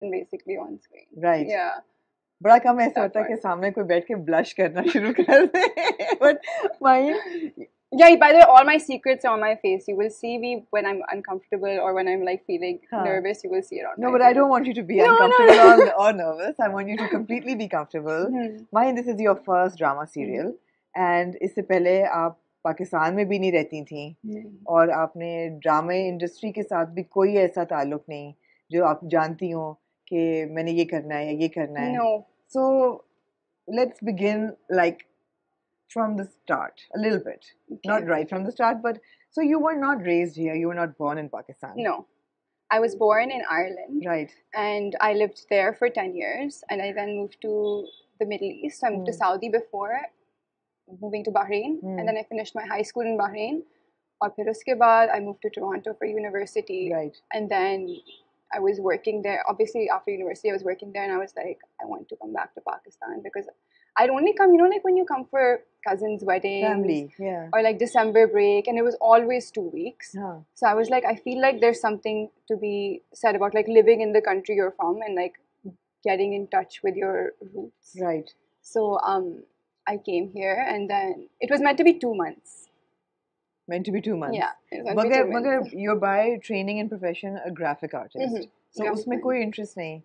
person basically on screen. Right. Yeah. बड़ा कम ऐसा होता है कि सामने कोई बैठ के ब्लश करना शुरू कर दे. But Maheen, Yeah, by the way, all my secrets are on my face. You will see me when I'm uncomfortable or when I'm like feeling nervous. You will see it on my face. no, but I don't want you to be uncomfortable or nervous. I want you to completely be comfortable. Maheen, this is your first drama serial, and इससे पहले आप पाकिस्तान में भी नहीं रहती थी, और आपने ड्रामे इंडस्ट्री के साथ भी कोई ऐसा ताल्लुक नहीं जो आप जानती हो कि मैंने ये करना है या ये करना है. No. So let's begin like from the start a little bit. Okay. Not right from the start, but so you were not raised here, you were not born in Pakistan. No, I was born in Ireland. Right. And I lived there for 10 years, and I then moved to the Middle East. I moved to Saudi before moving to Bahrain, and then I finished my high school in Bahrain. And then uske baad I moved to Toronto for university. Right. And then I was working there. Obviously, after university, I was working there, and I was like, I want to come back to Pakistan because I'd only come, you know, like when you come for cousins' weddings, family, yeah, or like December break, and it was always 2 weeks. Huh. So I was like, I feel like there's something to be said about like living in the country you're from and like getting in touch with your roots. Right. So I came here, and then it was meant to be 2 months. Meant to be 2 months. Yeah. It was meant to be 2 months. But you're by training and profession a graphic artist. So उसमें कोई interest नहीं.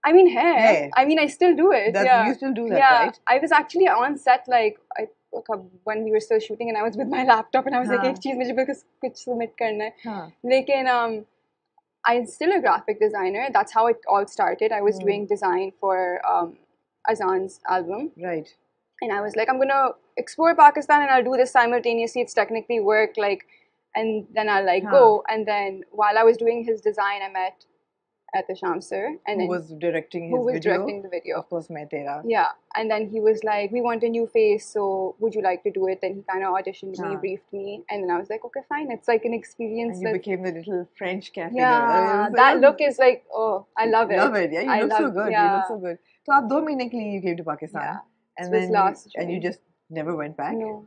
I mean, hey. I mean, I still do it. You still do that, yeah. right? I was actually on set like when we were still shooting, and I was with my laptop, and I was like, एक चीज़ मुझे कुछ submit करना है. लेकिन I'm still a graphic designer. That's how it all started. I was doing design for Azan's album. Right. And I was like, I'm gonna explore Pakistan, and I'll do this simultaneously. It's technically work, like, and then I'll like go. And then while I was doing his design, I met at the Shamsir, and who was directing the video? Of course, Main Tera. Yeah, and then he was like, we want a new face, so would you like to do it? Then he kind of auditioned me, briefed me, and then I was like, okay, fine. It's like an experience. And you became the little French cafe girl. Yeah, that look is like, oh, I love it. Love it, yeah. You look so good. Yeah. You look so good. So, आप 2 महीने के लिए you came to Pakistan. Yeah. And then and you just never went back? No.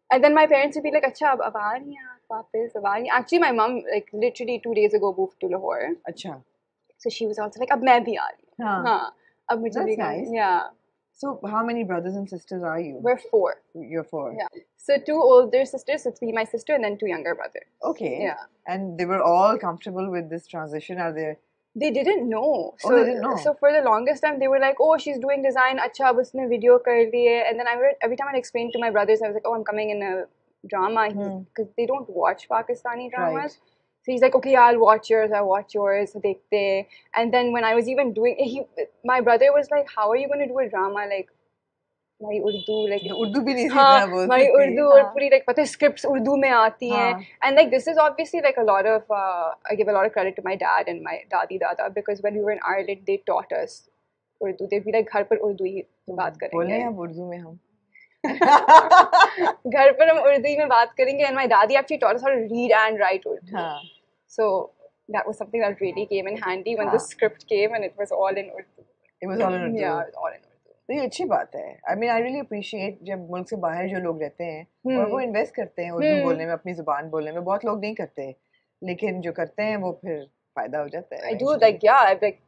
And then my parents would be like, अच्छा अब आ रही हैं आप वापस, अब आ रही हैं. Actually, my mom like literally 2 days ago moved to Lahore. अच्छा. So she was also like, अब मैं भी आ रही हूँ. हाँ. अब मुझे That's nice. Yeah. So how many brothers and sisters are you? We're 4. You're 4. Yeah. So 2 older sisters, so it's me, my sister, and then 2 younger brothers. Okay. Yeah. And they were all comfortable with this transition? Are they? They didn't know. So, they didn't know. So for the longest time, they were like, oh, she's doing design. Acha, ab usne video kar diye. And then every time I'd explain to my brothers, I was like, oh, I'm coming in a drama. Because they don't watch Pakistani dramas. Right. So he's like, okay, yeah, I'll watch yours. Dekhte. And then when I was even doing, my brother was like, how are you going to do a drama? Like, my Urdu, like Urdu bhi nahi sekhna bolti. My Urdu aur puri like pata scripts Urdu mein aati hain. And like this is obviously like a lot of I give a lot of credit to my dad and my dadi dada, because when we were in Ireland they taught us Urdu. They'd be like घर पर उर्दू ही बात करेंगे. बोले अब उर्दू में हम. घर पर हम उर्दू ही में बात करेंगे. And my daddy actually taught us how to read and write Urdu. So that was something that really came in handy when the script came and it was all in Urdu. It was all in Urdu. Yeah, it was all in Urdu. तो ये अच्छी बात है. I mean, I really appreciate जब मुल्क से बाहर जो लोग रहते हैं और वो इन्वेस्ट करते हैं उर्दू बोलने में, अपनी जुबान बोलने में. बहुत लोग नहीं करते, लेकिन जो करते हैं वो फिर फायदा हो जाता है. I do, like, yeah, I'm like,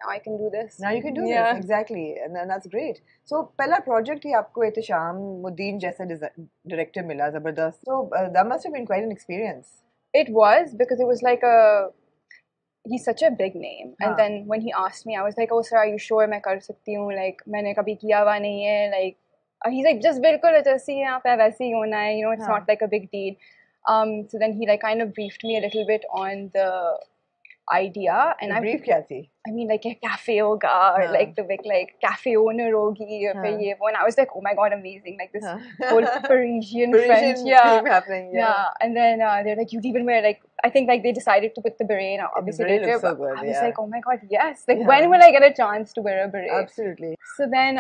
now I can do this. Now you can do this, exactly, and that's great. So पहला project ही आपको एहतशाम मुद्दीन जैसा director मिला, ज़बरदस्त. So that must have been quite an experience. It was, because it was like he's such a big name. And then when he asked me, I was like, oh sir, are you sure मैं कर सकती हूँ? Like मैंने कभी किया हुआ नहीं है. Like he's like, just बिल्कुल जैसे यहाँ पे वैसे ही होना है. You know, it's not like a big deal. So then he like kind of briefed me a little bit on the idea. And I brief क्या थी? I mean, like a cafe hoga, or like the big like cafe owner hogi, or ये वो. And I was like, oh my god, amazing! Like this whole Parisian French, thing happening. Yeah. And then they're like, you'd even wear like, I think like they decided to put the beret. Obviously, the beret looks so good. I was like, oh my god, yes! Like when will I get a chance to wear a beret? Absolutely. So then,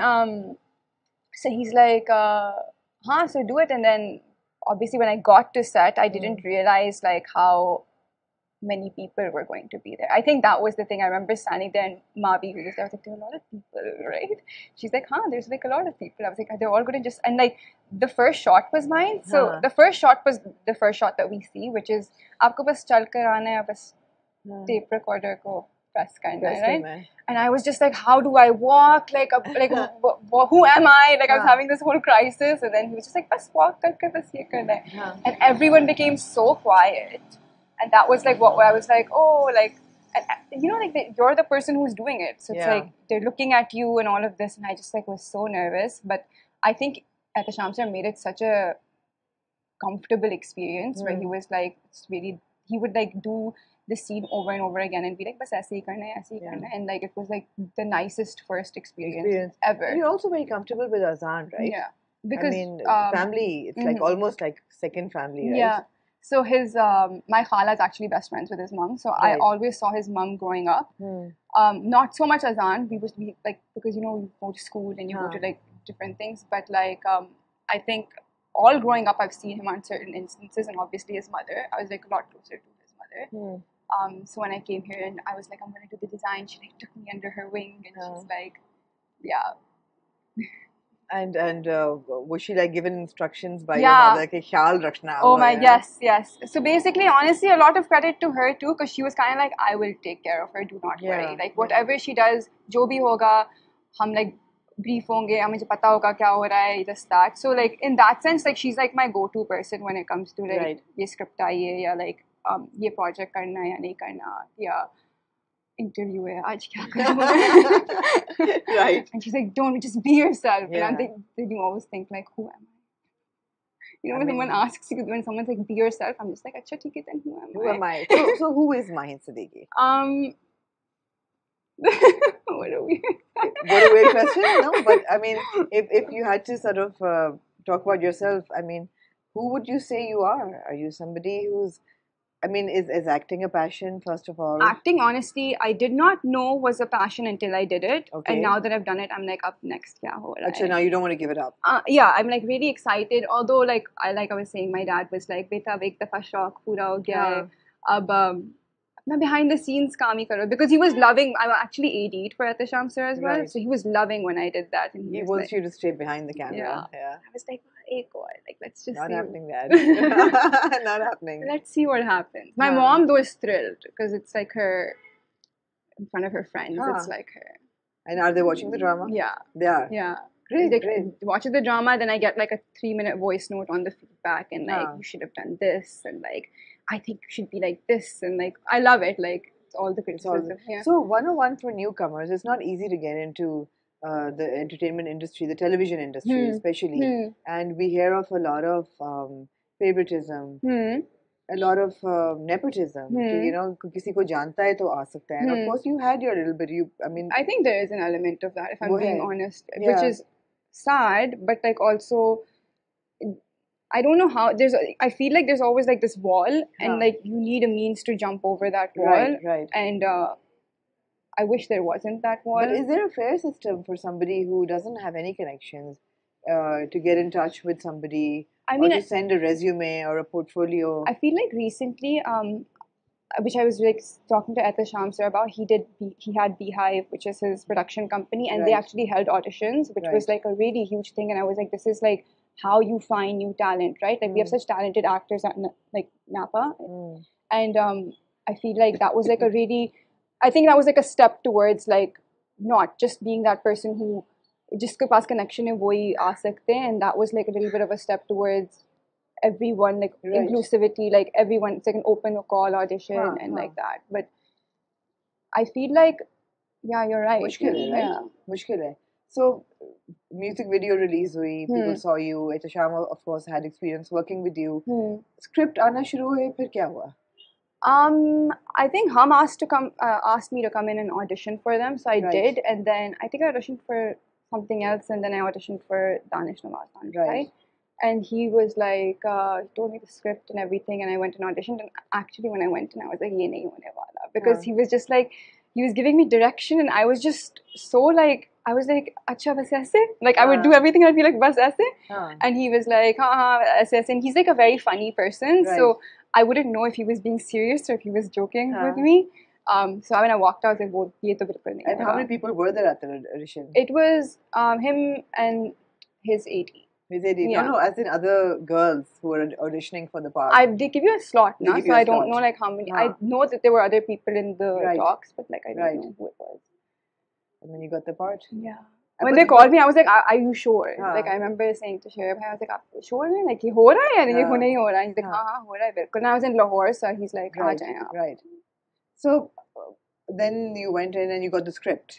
so he's like, so do it. And then obviously, when I got to set, I didn't realize like how many people were going to be there. I think that was the thing. I remember standing there and Mavi, who was there, I was like, there are a lot of people, right? She's like, there's like a lot of people. I was like, they're all going to just, and like the first shot was mine. So the first shot was the first shot that we see, which is, aapko bas chal kar aana hai, bas tape recorder ko press karna hai, right? And I was just like, how do I walk? Like who am I? Like I was having this whole crisis, and then he was just like, bas walk karke bas ye karna hai. And everyone became so quiet, and that was like what I was like, oh, like, and you know, like you're the person who's doing it, so it's like they're looking at you and all of this, and I just like was so nervous. But I think Ehtisham sir made it such a comfortable experience where he was like, it's really, he would like do the scene over and over again and be like, bas aise hi karna hai, aise hi karna hai. And like it was like the nicest first experience ever. And you're also very comfortable with azan, right? Yeah, because I mean, family, it's like almost like second family, right? Yeah. So his my khala is actually best friends with his mom. So I always saw his mom growing up. Not so much azan. We would be like, because you know you go to school and you go to like different things. But like I think all growing up I've seen him on certain instances, and obviously his mother. I was like a lot closer to his mother. So when I came here and I was like, I'm gonna do the design, she like took me under her wing and she's like, yeah. And was she like given instructions by your mother? Ke khyaal rakhna. Oh my, yes. So basically, honestly, a lot of credit to her too, because she was kind of like, I will take care of her. Do not worry. Like whatever she does, jo bhi hoga, hum like brief honge, mujhe pata hoga kya ho raha hai, just that. So like in that sense, like she's like my go-to person when it comes to like ye script aaye ya like ye project karna hai ya nahi karna ya. Interview hai, aaj kya karu? Right. And she's like, don't, just be yourself. And I'm thinking, you always think like, who am I? You know, when someone asks you, when someone's like, be yourself, I'm just like, acha, theek hai, then who am I? So who is Maheen Siddiqui? What a weird question. No, but I mean, if you had to sort of talk about yourself, I mean, who would you say you are? Are you somebody who's, I mean, is acting a passion, first of all? Acting, honestly, I did not know was a passion until I did it. Okay. And now that I've done it, I'm like, up next, kya ho raha hai? Achha, now you don't want to give it up. Yeah, I'm like really excited. Although, like I was saying, my dad was like, beta, ab ek dafa shauk pura ho gaya hai. Ab apna behind the scenes kaam hi karo. Because he was loving, I actually AD'd for Ehtisham sir as well. So he was loving when I did that. And he wants like, you to stay behind the camera. Yeah. I was like, ek aur, like let's just not see. Happening, Dad. Not happening. Let's see what happens. My mom though is thrilled because it's like her in front of her friends. It's like her. And are they watching the drama? Yeah. They are? Yeah. Great. Watching the drama, then I get like a 3-minute voice note on the feedback and like, you should have done this and like, I think you should be like this and like, I love it. Like, it's all the criticism. So 101 for newcomers, it's not easy to get into the entertainment industry, the television industry especially. And we hear of a lot of favoritism. A lot of nepotism. You know, kisi ko janta hai to aa sakta hai. And of course, you had your little bit. I think there is an element of that, if I'm being honest, which is sad, but like also, I don't know how. I feel like there's always like this wall, and like you need a means to jump over that wall. Right. And I wish there wasn't that wall. But is there a fair system for somebody who doesn't have any connections to get in touch with somebody? I mean, or to send a resume or a portfolio. I feel like recently, which I was like talking to Ehtisham sir about, he had Beehive, which is his production company, and they actually held auditions, which was like a really huge thing. And I was like, this is like how you find new talent, right? Like we have such talented actors at like Napa, and I feel like that was like a really, I think that was like a step towards like not just being that person who. Jiske paas connection hai wohi aa sakte hain, and that was like a little bit of a step towards everyone, like inclusivity, like everyone, it's like an open call audition and like that. But I feel like, yeah, you're right. Mushkil hai, right? Mushkil hai. So, music video release hui, people saw you, Ehtisham of course had experience working with you. Script aana shuru hui, phir kya hua? I think Hum asked me to come in and audition for them, so I did, and then I think I auditioned for something else, and then I auditioned for Danish Nawaz, right? And he was like, he told me the script and everything, and I went and auditioned, and actually when I went in, I was like, ye nahi hone wala, because he was just like, he was giving me direction, and I was just so like, I was like, acha bas aise? Like I would do everything, I'd be like, bas aise? And he was like, aise aise, and he's like a very funny person, so I wouldn't know if he was being serious or if he was joking with me. So when I walked out, I was like, ye to bilkul nahi. And how many people were there at the audition? It was him and his AD. Vijay Devi. Yeah. No, as in other girls who were auditioning for the part. They give you a slot, They na? give So you a I don't slot. know like how many. I Huh. know that there were other people in the Right. talks, but like I don't Right. know who it was. And then you got the part. Yeah. But When they you called know- me, I was like, "Are you sure?" हाँ. Like I remember saying to Sheheryar, I was like, "आप sure हैं? Like ये हो रहा है या ये हाँ. नहीं हो रहा है?" He's like, हाँ. "हाँ हाँ हो रहा है बिल्कुल." And I was in Lahore, so he's like, "uh Right, जाएं आप." right. So then you went in and you got the script.